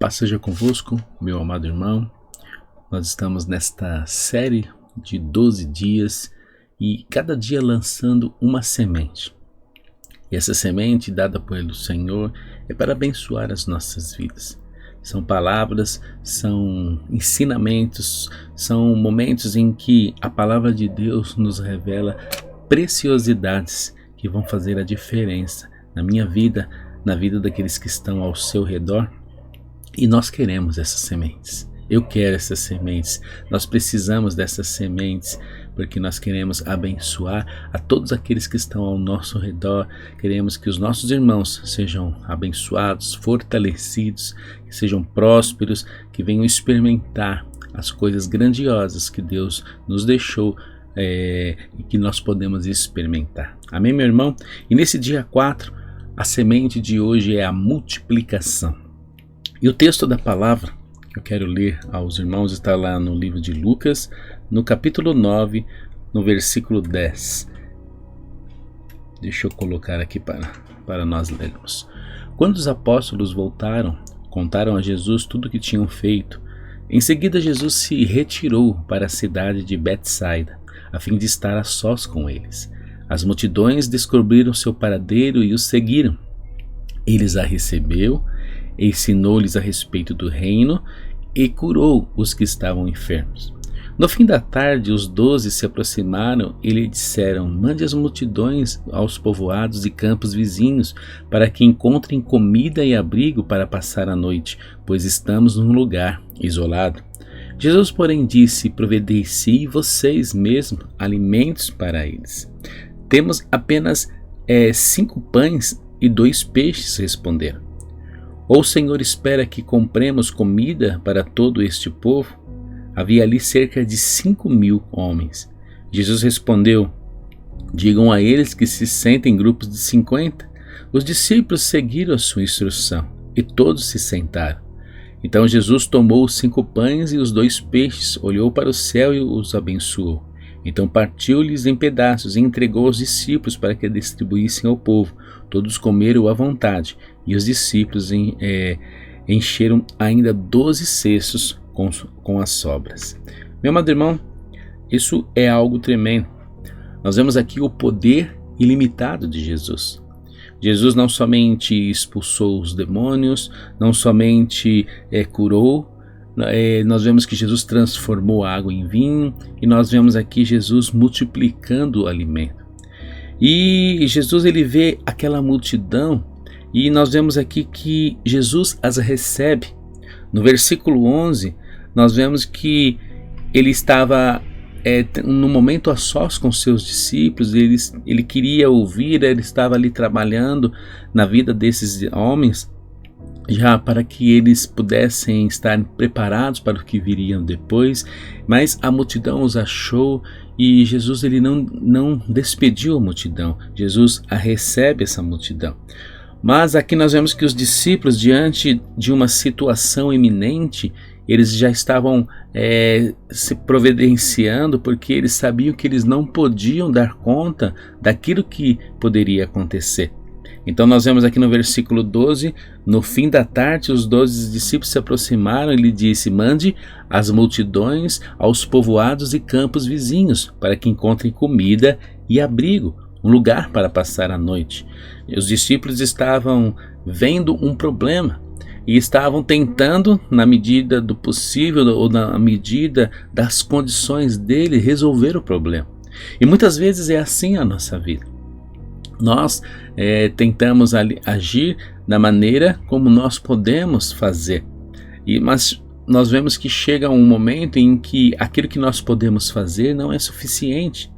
Paz seja convosco, meu amado irmão. Nós estamos nesta série de 12 dias e cada dia lançando uma semente. E essa semente dada pelo Senhor é para abençoar as nossas vidas. São palavras, são ensinamentos, são momentos em que a palavra de Deus nos revela preciosidades que vão fazer a diferença na minha vida, na vida daqueles que estão ao seu redor. E nós queremos essas sementes. Eu quero essas sementes. Nós precisamos dessas sementes porque nós queremos abençoar a todos aqueles que estão ao nosso redor. Queremos que os nossos irmãos sejam abençoados, fortalecidos, que sejam prósperos, que venham experimentar as coisas grandiosas que Deus nos deixou e que nós podemos experimentar. Amém, meu irmão? E nesse dia 4, a semente de hoje é a multiplicação. E o texto da palavra que eu quero ler aos irmãos está lá no livro de Lucas, no capítulo 9, no versículo 10. Deixa eu colocar aqui para nós lermos. Quando os apóstolos voltaram, contaram a Jesus tudo o que tinham feito. Em seguida, Jesus se retirou para a cidade de Betsaida, a fim de estar a sós com eles. As multidões descobriram seu paradeiro e o seguiram. Eles a recebeu, ensinou-lhes a respeito do reino e curou os que estavam enfermos. No fim da tarde, os 12 se aproximaram e lhe disseram: mande as multidões aos povoados e campos vizinhos, para que encontrem comida e abrigo para passar a noite, pois estamos num lugar isolado. Jesus, porém, disse: providenciem vocês mesmos alimentos para eles. Temos apenas 5 pães e 2 peixes, responderam. Ou o Senhor espera que compremos comida para todo este povo? Havia ali cerca de 5.000 homens. Jesus respondeu: digam a eles que se sentem em grupos de 50. Os discípulos seguiram a sua instrução e todos se sentaram. Então Jesus tomou os 5 pães e os 2 peixes, olhou para o céu e os abençoou. Então partiu-lhes em pedaços e entregou aos discípulos para que distribuíssem ao povo. Todos comeram à vontade, e os discípulos encheram ainda 12 cestos com as sobras. Meu amado irmão, isso é algo tremendo. Nós vemos aqui o poder ilimitado de Jesus. Jesus não somente expulsou os demônios, não somente curou. Nós vemos que Jesus transformou a água em vinho, e nós vemos aqui Jesus multiplicando o alimento. E Jesus, ele vê aquela multidão, e nós vemos aqui que Jesus as recebe. No versículo 11, nós vemos que ele estava no momento a sós com seus discípulos. Ele queria ouvir, ele estava ali trabalhando na vida desses homens, já para que eles pudessem estar preparados para o que viriam depois. Mas a multidão os achou e Jesus, ele não despediu a multidão. Jesus recebe essa multidão. Mas aqui nós vemos que os discípulos, diante de uma situação iminente, eles já estavam se providenciando, porque eles sabiam que eles não podiam dar conta daquilo que poderia acontecer. Então nós vemos aqui no versículo 12: no fim da tarde os 12 discípulos se aproximaram e lhe disse: mande as multidões aos povoados e campos vizinhos, para que encontrem comida e abrigo, um lugar para passar a noite. E os discípulos estavam vendo um problema e estavam tentando, na medida do possível ou na medida das condições dele, resolver o problema. E muitas vezes é assim a nossa vida. Nós tentamos agir da maneira como nós podemos fazer, mas nós vemos que chega um momento em que aquilo que nós podemos fazer não é suficiente.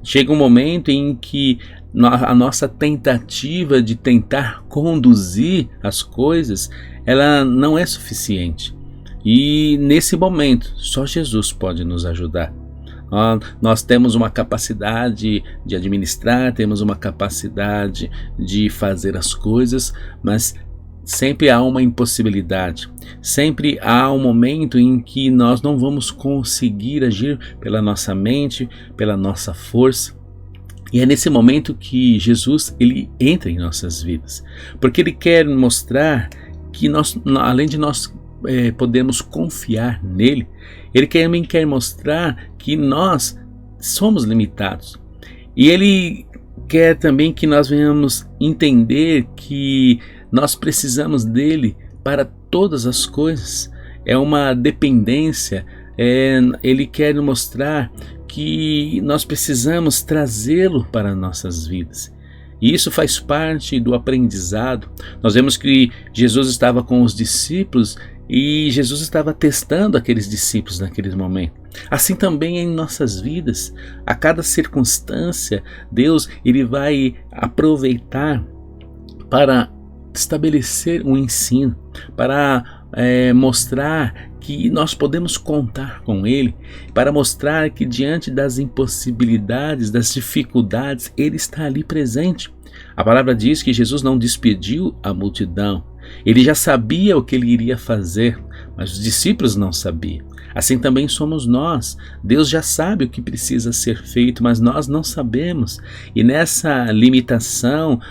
Chega um momento em que a nossa tentativa de tentar conduzir as coisas, ela não é suficiente. E nesse momento, só Jesus pode nos ajudar. Nós temos uma capacidade de administrar, temos uma capacidade de fazer as coisas, mas sempre há uma impossibilidade. Sempre há um momento em que nós não vamos conseguir agir pela nossa mente, pela nossa força. E é nesse momento que Jesus, ele entra em nossas vidas, porque ele quer mostrar que nós, além de nós podemos confiar nele, ele também quer mostrar que nós somos limitados. E ele quer também que nós venhamos entender que nós precisamos dele para todas as coisas. É uma dependência. Ele quer mostrar que nós precisamos trazê-lo para nossas vidas. E isso faz parte do aprendizado. Nós vemos que Jesus estava com os discípulos e Jesus estava testando aqueles discípulos naquele momento. Assim também é em nossas vidas. A cada circunstância, Deus ele vai aproveitar para estabelecer um ensino, para mostrar que nós podemos contar com Ele, para mostrar que diante das impossibilidades, das dificuldades, Ele está ali presente. A palavra diz que Jesus não despediu a multidão. Ele já sabia o que ele iria fazer, mas os discípulos não sabiam. Assim também somos nós. Deus já sabe o que precisa ser feito, mas nós não sabemos. E nessa limitação,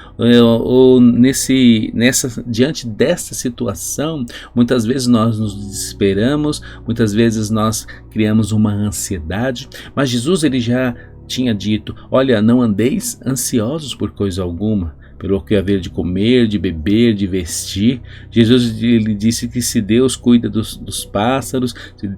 diante dessa situação, muitas vezes nós nos desesperamos, muitas vezes nós criamos uma ansiedade, mas Jesus ele já tinha dito: olha, não andeis ansiosos por coisa alguma, pelo que haver de comer, de beber, de vestir. Jesus ele disse que se Deus cuida dos pássaros,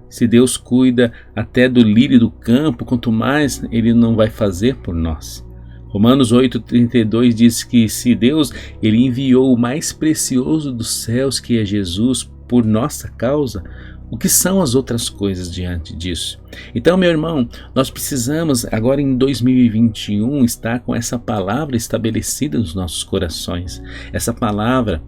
se Deus cuida até do lírio do campo, quanto mais ele não vai fazer por nós. Romanos 8,32 diz que se Deus ele enviou o mais precioso dos céus, que é Jesus, por nossa causa, o que são as outras coisas diante disso? Então, meu irmão, nós precisamos agora em 2021 estar com essa palavra estabelecida nos nossos corações. Essa palavra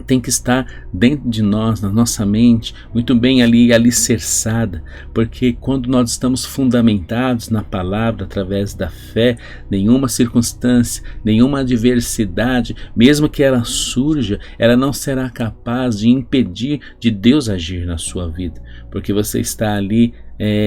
tem que estar dentro de nós, na nossa mente, muito bem ali alicerçada, porque quando nós estamos fundamentados na palavra através da fé, nenhuma circunstância, nenhuma adversidade, mesmo que ela surja, ela não será capaz de impedir de Deus agir na sua vida, porque você está ali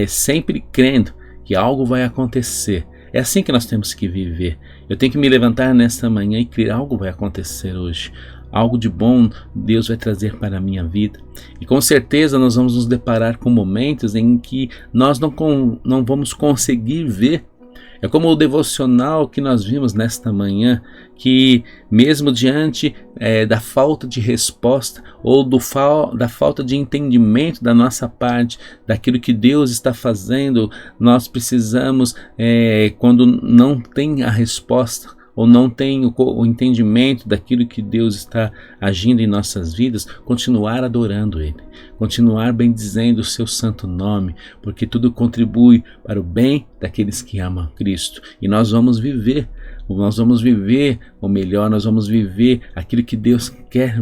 sempre crendo que algo vai acontecer. É assim que nós temos que viver. Eu tenho que me levantar nesta manhã e crer: algo vai acontecer hoje. Algo de bom Deus vai trazer para a minha vida. E com certeza nós vamos nos deparar com momentos em que nós não vamos conseguir ver. É como o devocional que nós vimos nesta manhã, que mesmo diante da falta de resposta ou da falta de entendimento da nossa parte, daquilo que Deus está fazendo, nós precisamos, quando não tem a resposta, ou não tem o entendimento daquilo que Deus está agindo em nossas vidas, continuar adorando Ele, continuar bendizendo o seu santo nome, porque tudo contribui para o bem daqueles que amam Cristo. E nós vamos viver o melhor, nós vamos viver aquilo que Deus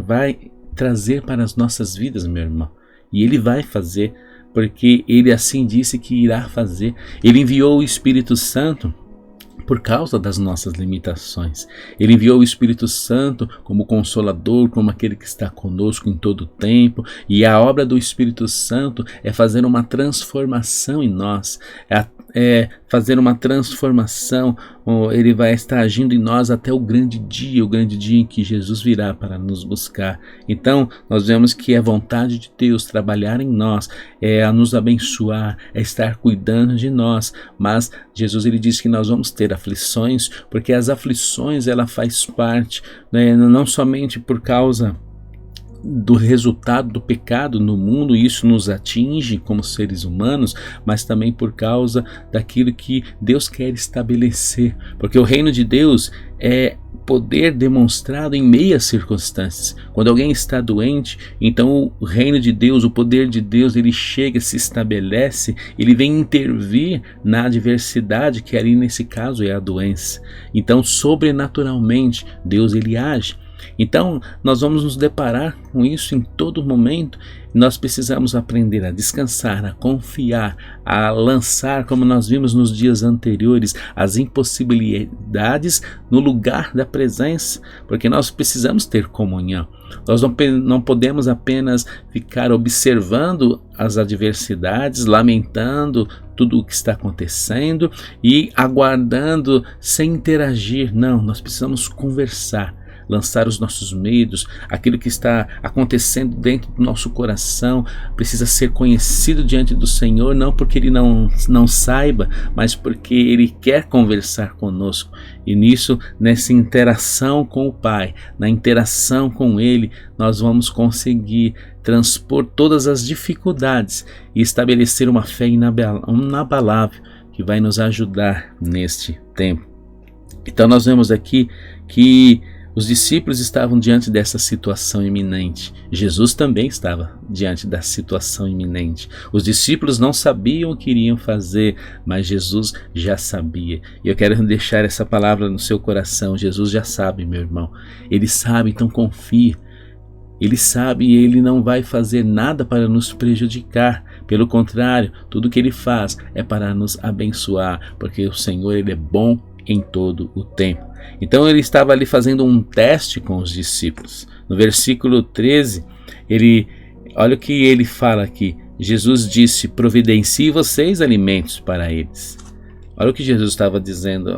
vai trazer para as nossas vidas, meu irmão. E Ele vai fazer, porque Ele assim disse que irá fazer. Ele enviou o Espírito Santo por causa das nossas limitações. Ele enviou o Espírito Santo como consolador, como aquele que está conosco em todo o tempo, e a obra do Espírito Santo é fazer uma transformação em nós, fazer uma transformação. Ele vai estar agindo em nós até o grande dia em que Jesus virá para nos buscar. Então nós vemos que é vontade de Deus trabalhar em nós, a nos abençoar, estar cuidando de nós, mas Jesus ele diz que nós vamos ter aflições, porque as aflições ela faz parte, não somente por causa do resultado do pecado no mundo, e isso nos atinge como seres humanos, mas também por causa daquilo que Deus quer estabelecer, porque o reino de Deus é poder demonstrado em meias circunstâncias. Quando alguém está doente, então o reino de Deus, o poder de Deus, ele chega, se estabelece, ele vem intervir na adversidade, que ali nesse caso é a doença. Então sobrenaturalmente Deus ele age. Então nós vamos nos deparar com isso em todo momento. Nós precisamos aprender a descansar, a confiar, a lançar, como nós vimos nos dias anteriores, as impossibilidades no lugar da presença, porque nós precisamos ter comunhão. Nós não podemos apenas ficar observando as adversidades, lamentando tudo o que está acontecendo e aguardando sem interagir. Não, nós precisamos conversar. lançar os nossos medos, aquilo que está acontecendo dentro do nosso coração, precisa ser conhecido diante do Senhor, não porque Ele não saiba, mas porque Ele quer conversar conosco. E nisso, nessa interação com o Pai, na interação com Ele, nós vamos conseguir transpor todas as dificuldades e estabelecer uma fé inabalável que vai nos ajudar neste tempo. Então nós vemos aqui que os discípulos estavam diante dessa situação iminente. Jesus também estava diante da situação iminente. Os discípulos não sabiam o que iriam fazer, mas Jesus já sabia. E eu quero deixar essa palavra no seu coração. Jesus já sabe, meu irmão. Ele sabe, então confia. Ele sabe e Ele não vai fazer nada para nos prejudicar. Pelo contrário, tudo que Ele faz é para nos abençoar, porque o Senhor, Ele é bom em todo o tempo. Então Ele estava ali fazendo um teste com os discípulos. No versículo 13, olha o que Ele fala aqui. Jesus disse: providencie vocês alimentos para eles. Olha o que Jesus estava dizendo.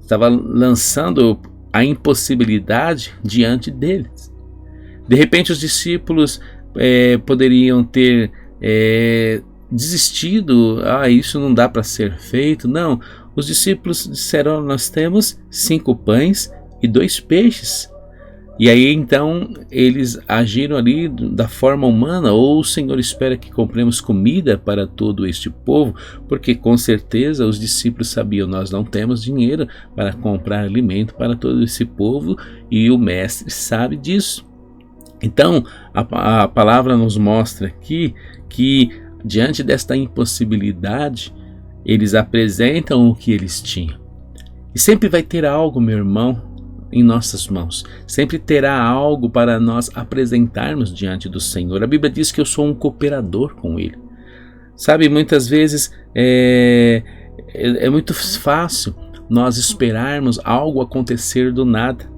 Estava lançando a impossibilidade diante deles. De repente os discípulos poderiam ter desistido. Isso não dá para ser feito. Não, os discípulos disseram: nós temos 5 pães e 2 peixes. E aí então eles agiram ali da forma humana. Ou o Senhor espera que compremos comida para todo este povo? Porque com certeza os discípulos sabiam: nós não temos dinheiro para comprar alimento para todo esse povo, e o mestre sabe disso. Então a palavra nos mostra aqui que diante desta impossibilidade eles apresentam o que eles tinham. E sempre vai ter algo, meu irmão, em nossas mãos. Sempre terá algo para nós apresentarmos diante do Senhor. A Bíblia diz que eu sou um cooperador com Ele. Sabe, muitas vezes é muito fácil nós esperarmos algo acontecer do nada.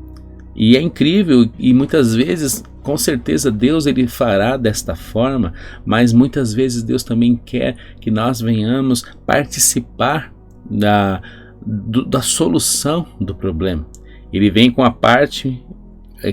E é incrível, e muitas vezes, com certeza, Deus Ele fará desta forma, mas muitas vezes Deus também quer que nós venhamos participar da solução do problema. Ele vem com a parte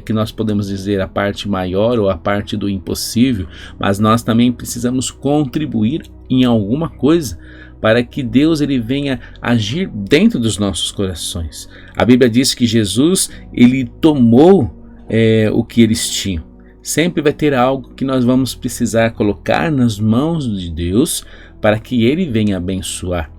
que nós podemos dizer a parte maior ou a parte do impossível, mas nós também precisamos contribuir em alguma coisa para que Deus Ele venha agir dentro dos nossos corações. A Bíblia diz que Jesus Ele tomou o que eles tinham. Sempre vai ter algo que nós vamos precisar colocar nas mãos de Deus para que Ele venha abençoar.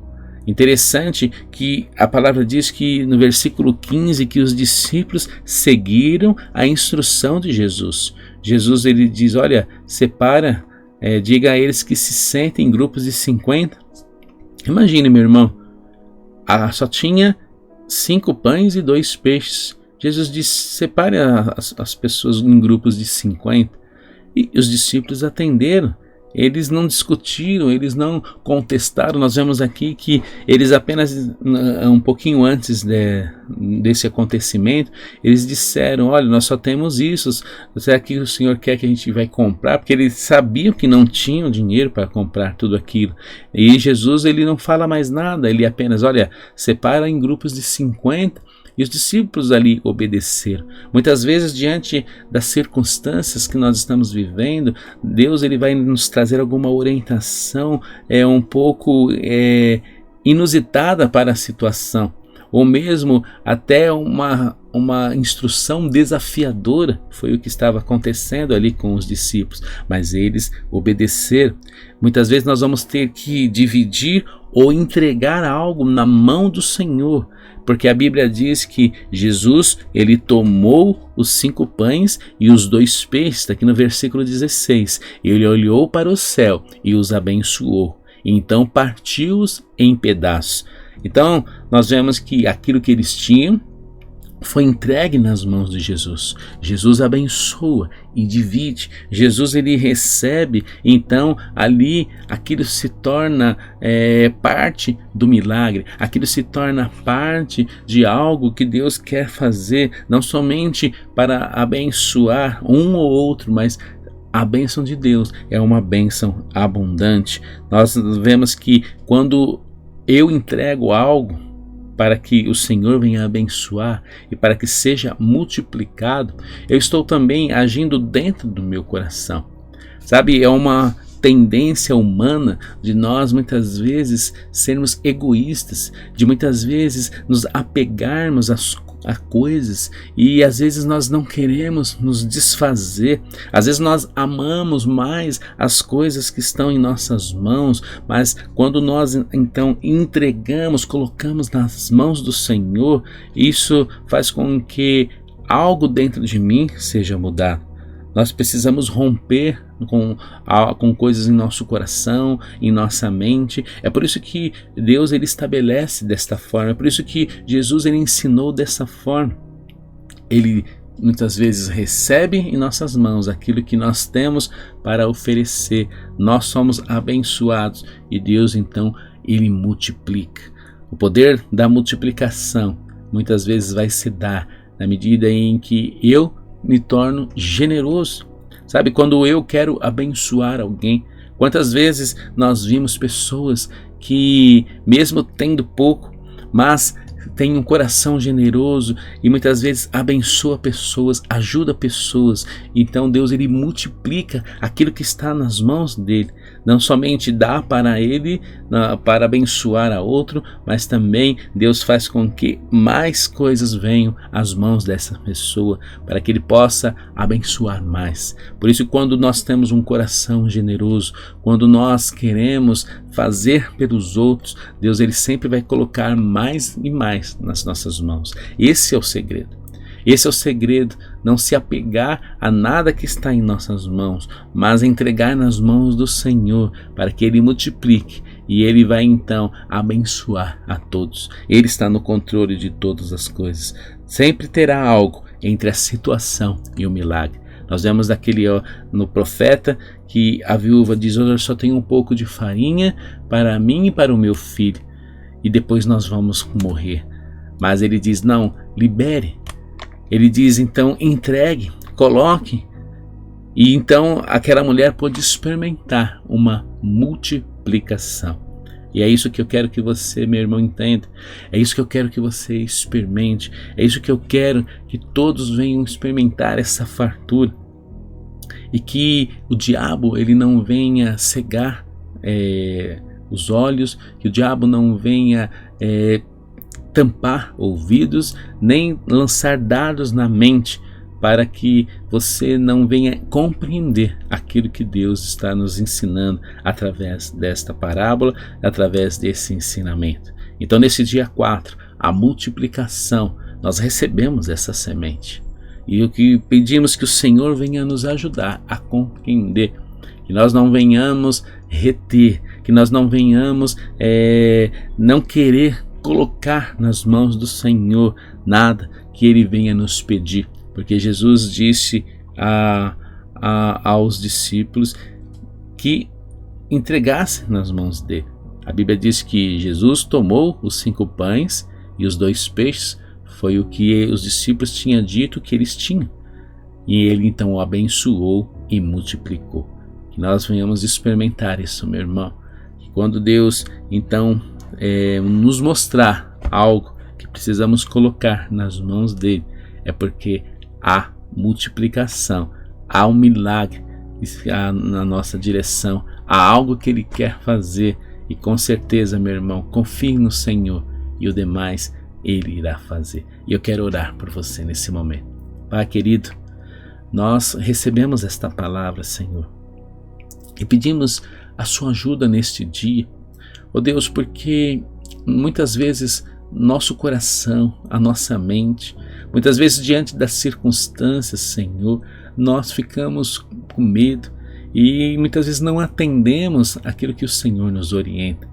Interessante que a palavra diz que no versículo 15 que os discípulos seguiram a instrução de Jesus. Jesus Ele diz: olha, separa, diga a eles que se sentem em grupos de 50. Imagine, meu irmão, só tinha 5 pães e 2 peixes. Jesus disse: separe as pessoas em grupos de 50. E os discípulos atenderam. Eles não discutiram, eles não contestaram. Nós vemos aqui que eles apenas um pouquinho antes desse acontecimento, eles disseram: olha, nós só temos isso, será que o Senhor quer que a gente vai comprar? Porque eles sabiam que não tinham dinheiro para comprar tudo aquilo. E Jesus Ele não fala mais nada, Ele apenas: olha, separa em grupos de 50. E os discípulos ali obedeceram. Muitas vezes, diante das circunstâncias que nós estamos vivendo, Deus Ele vai nos trazer alguma orientação um pouco inusitada para a situação, ou mesmo até uma instrução desafiadora. Foi o que estava acontecendo ali com os discípulos, mas eles obedeceram. Muitas vezes nós vamos ter que dividir ou entregar algo na mão do Senhor, porque a Bíblia diz que Jesus Ele tomou os 5 pães e os 2 peixes, está aqui no versículo 16, Ele olhou para o céu e os abençoou, e então partiu-os em pedaços. Então nós vemos que aquilo que eles tinham foi entregue nas mãos de Jesus. Jesus abençoa e divide. Jesus Ele recebe. Então ali aquilo se torna parte do milagre. Aquilo se torna parte de algo que Deus quer fazer, não somente para abençoar um ou outro, mas a bênção de Deus é uma bênção abundante. Nós vemos que quando eu entrego algo para que o Senhor venha abençoar e para que seja multiplicado, eu estou também agindo dentro do meu coração. Sabe, é uma tendência humana de nós muitas vezes sermos egoístas, de muitas vezes nos apegarmos a coisas e às vezes nós não queremos nos desfazer, às vezes nós amamos mais as coisas que estão em nossas mãos, mas quando nós então entregamos, colocamos nas mãos do Senhor, isso faz com que algo dentro de mim seja mudado. Nós precisamos romper com coisas em nosso coração, em nossa mente. É por isso que Deus ele estabelece desta forma. É por isso que Jesus ele ensinou dessa forma. Ele muitas vezes recebe em nossas mãos aquilo que nós temos para oferecer. Nós somos abençoados e Deus então ele multiplica. O poder da multiplicação muitas vezes vai se dar na medida em que eu me torno generoso. Sabe, quando eu quero abençoar alguém, quantas vezes nós vimos pessoas que mesmo tendo pouco, mas tem um coração generoso e muitas vezes abençoa pessoas, ajuda pessoas. Então Deus ele multiplica aquilo que está nas mãos dele. Não somente dá para ele, para abençoar a outro, mas também Deus faz com que mais coisas venham às mãos dessa pessoa, para que ele possa abençoar mais. Por isso, quando nós temos um coração generoso, quando nós queremos fazer pelos outros, Deus ele sempre vai colocar mais e mais nas nossas mãos. Esse é o segredo. Esse é o segredo, não se apegar a nada que está em nossas mãos, mas entregar nas mãos do Senhor, para que Ele multiplique e Ele vai então abençoar a todos. Ele está no controle de todas as coisas. Sempre terá algo entre a situação e o milagre. Nós vemos no profeta que a viúva diz: eu só tenho um pouco de farinha para mim e para o meu filho, e depois nós vamos morrer. Mas ele diz: não, libere. Ele diz então: entregue, coloque. E então aquela mulher pôde experimentar uma multiplicação. E é isso que eu quero que você, meu irmão, entenda. É isso que eu quero que você experimente. É isso que eu quero que todos venham experimentar, essa fartura. E que o diabo ele não venha cegar os olhos, que o diabo não venha tampar ouvidos, nem lançar dardos na mente, para que você não venha compreender aquilo que Deus está nos ensinando através desta parábola, através desse ensinamento. Então, nesse dia 4, a multiplicação, nós recebemos essa semente. E o que pedimos que o Senhor venha nos ajudar a compreender, que nós não venhamos reter, que nós não venhamos não querer colocar nas mãos do Senhor nada que Ele venha nos pedir, porque Jesus disse aos discípulos que entregassem nas mãos dele. A Bíblia diz que Jesus tomou os 5 pães e os 2 peixes, foi o que os discípulos tinham dito que eles tinham, e ele então o abençoou e multiplicou. Que nós venhamos experimentar isso, meu irmão, que quando Deus então nos mostrar algo que precisamos colocar nas mãos dele, é porque há multiplicação, há um milagre na nossa direção, há algo que ele quer fazer, e com certeza, meu irmão, confie no Senhor e o demais ele irá fazer. E eu quero orar por você nesse momento. Pai querido, nós recebemos esta palavra, Senhor, e pedimos a sua ajuda neste dia, ó Deus, porque muitas vezes nosso coração, a nossa mente, muitas vezes diante das circunstâncias, Senhor, nós ficamos com medo e muitas vezes não atendemos aquilo que o Senhor nos orienta.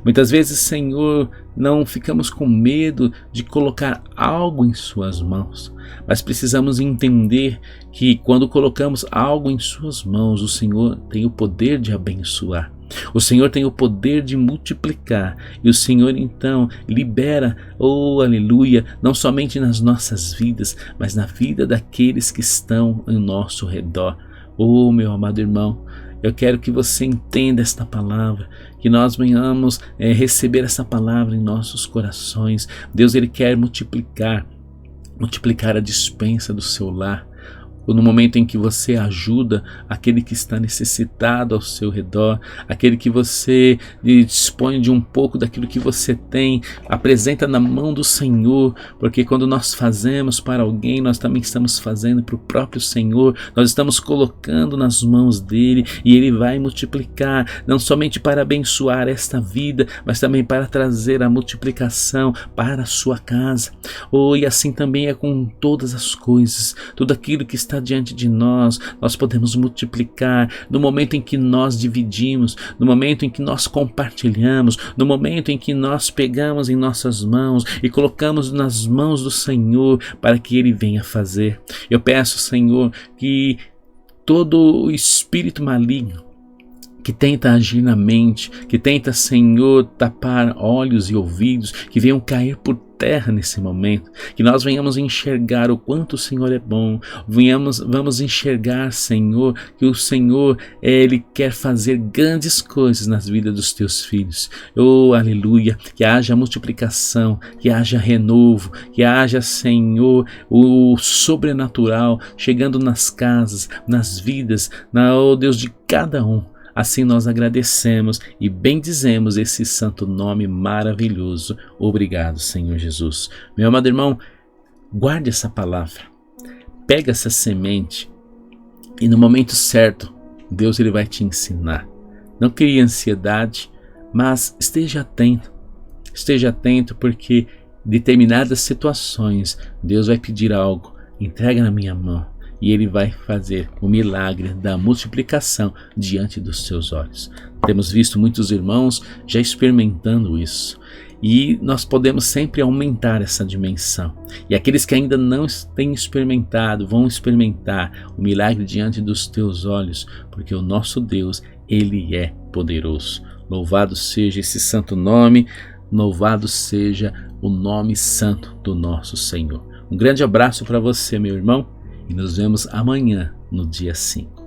Muitas vezes, Senhor, não ficamos com medo de colocar algo em suas mãos, mas precisamos entender que quando colocamos algo em suas mãos, o Senhor tem o poder de abençoar. O Senhor tem o poder de multiplicar, e o Senhor então libera, oh aleluia, não somente nas nossas vidas, mas na vida daqueles que estão ao nosso redor. Oh meu amado irmão, Eu quero que você entenda esta palavra, que nós venhamos receber essa palavra em nossos corações. Deus, Ele quer multiplicar a despensa do seu lar. Ou no momento em que você ajuda aquele que está necessitado ao seu redor, aquele que você dispõe de um pouco daquilo que você tem, apresenta na mão do Senhor, porque quando nós fazemos para alguém, nós também estamos fazendo para o próprio Senhor, nós estamos colocando nas mãos dele e ele vai multiplicar, não somente para abençoar esta vida, mas também para trazer a multiplicação para a sua casa. E assim também é com todas as coisas, tudo aquilo que está diante de nós podemos multiplicar no momento em que nós dividimos, no momento em que nós compartilhamos, no momento em que nós pegamos em nossas mãos e colocamos nas mãos do Senhor para que Ele venha fazer. Eu peço, Senhor, que todo espírito maligno que tenta agir na mente, que tenta, Senhor, tapar olhos e ouvidos, que venham cair por terra nesse momento, que nós venhamos enxergar o quanto o Senhor é bom, vamos enxergar, Senhor, que o Senhor, Ele quer fazer grandes coisas nas vidas dos teus filhos. Aleluia, que haja multiplicação, que haja renovo, que haja, Senhor, o sobrenatural chegando nas casas, nas vidas, Deus, de cada um. Assim nós agradecemos e bendizemos esse santo nome maravilhoso. Obrigado, Senhor Jesus. Meu amado irmão, guarde essa palavra, pega essa semente e no momento certo, Deus Ele vai te ensinar. Não crie ansiedade, mas esteja atento porque determinadas situações Deus vai pedir algo, entrega na minha mão. E Ele vai fazer o milagre da multiplicação diante dos seus olhos. Temos visto muitos irmãos já experimentando isso. E nós podemos sempre aumentar essa dimensão. E aqueles que ainda não têm experimentado, vão experimentar o milagre diante dos teus olhos, porque o nosso Deus, Ele é poderoso. Louvado seja esse santo nome, louvado seja o nome santo do nosso Senhor. Um grande abraço para você, meu irmão. E nos vemos amanhã, no dia 5.